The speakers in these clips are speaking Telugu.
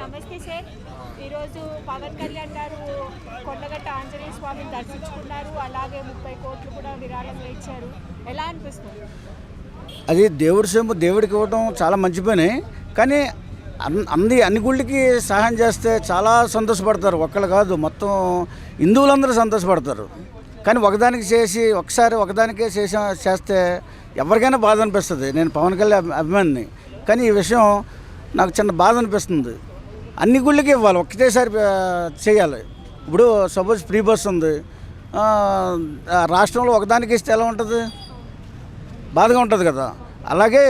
నమస్తే సార్. ఈరోజు పవన్ కళ్యాణ్ గారు కొండగట్ట ఆంజనేయ స్వామిని దర్శించుకున్నారు. అలాగే 30 కోట్లు కూడా విరాళంగా ఇచ్చారు. ఎలా అనిపిస్తుంది? అది దేవుడి సొమ్ము దేవుడికి ఇవ్వడం చాలా మంచి పని. కానీ అన్ని గుళ్ళకి సహాయం చేస్తే చాలా సంతోషపడతారు. ఒక్కళ్ళు కాదు, మొత్తం హిందువులందరూ సంతోషపడతారు. కానీ ఒకదానికే చేస్తే ఎవరికైనా బాధ అనిపిస్తుంది. నేను పవన్ కళ్యాణ్ అభిమానిని, కానీ ఈ విషయం నాకు చిన్న బాధ అనిపిస్తుంది. అన్ని గుళ్ళకి ఇవ్వాలి, ఒక్కటేసారి చేయాలి. ఇప్పుడు సపోజ్ ఫ్రీ బస్ ఉంది, రాష్ట్రంలో ఒకదానికి ఇస్తే ఎలా ఉంటుంది? బాధగా ఉంటుంది కదా. అలాగే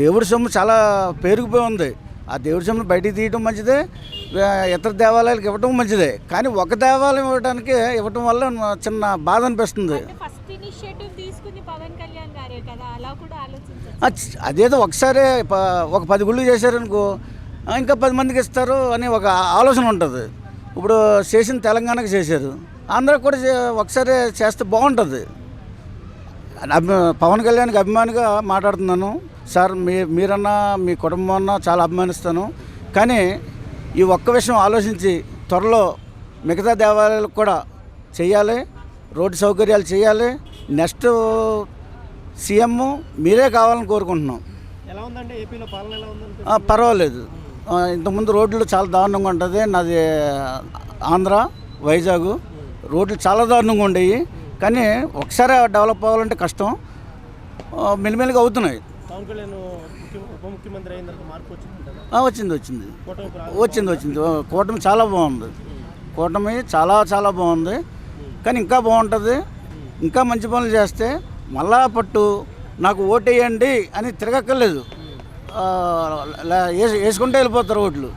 దేవుడి సొమ్ము చాలా పేరుకుపోయి ఉంది. ఆ దేవుడి సొమ్మును బయటికి తీయటం మంచిదే, ఇతర దేవాలయాలకు ఇవ్వటం మంచిదే. కానీ ఒక దేవాలయం ఇవ్వటం వల్ల చిన్న బాధ అనిపిస్తుంది. అదేదో ఒకసారి ఒక 10 గుళ్ళు చేశారనుకో, ఇంకా 10 మందికి ఇస్తారు అని ఒక ఆలోచన ఉంటుంది. ఇప్పుడు చేసిన తెలంగాణకి చేశారు, ఆంధ్రాకి కూడా ఒకసారి చేస్తే బాగుంటుంది. పవన్ కళ్యాణ్కి అభిమానిగా మాట్లాడుతున్నాను సార్. మీరన్నా మీ కుటుంబం అన్నా చాలా అభిమానిస్తాను. కానీ ఈ ఒక్క విషయం ఆలోచించి త్వరలో మిగతా దేవాలయాలకు కూడా చేయాలి, రోడ్డు సౌకర్యాలు చేయాలి. నెక్స్ట్ సీఎం మీరే కావాలని కోరుకుంటున్నాం. ఎలా ఉందండి ఏపీలో పాలన? ఎలా ఉందండి? పర్వాలేదు. ఇంతకుముందు రోడ్లు చాలా దారుణంగా ఉంటుంది. నాది ఆంధ్ర, వైజాగ్. రోడ్లు చాలా దారుణంగా ఉండేవి. కానీ ఒకసారి డెవలప్ అవ్వాలంటే కష్టం. మెల్లిమెల్లిగా అవుతున్నాయి. పవన్ కళ్యాణ్ ఉప ముఖ్యమంత్రి అయిన తర్వాత మార్పు వచ్చింది. కూటమి చాలా బాగుంది. కూటమి చాలా బాగుంది. కానీ ఇంకా బాగుంటుంది. ఇంకా మంచి పనులు చేస్తే మళ్ళా పట్టు నాకు ఓటేయండి అని తిరగక్కర్లేదు, వేసుకుంటే వెళ్ళిపోతారు ఓట్లు.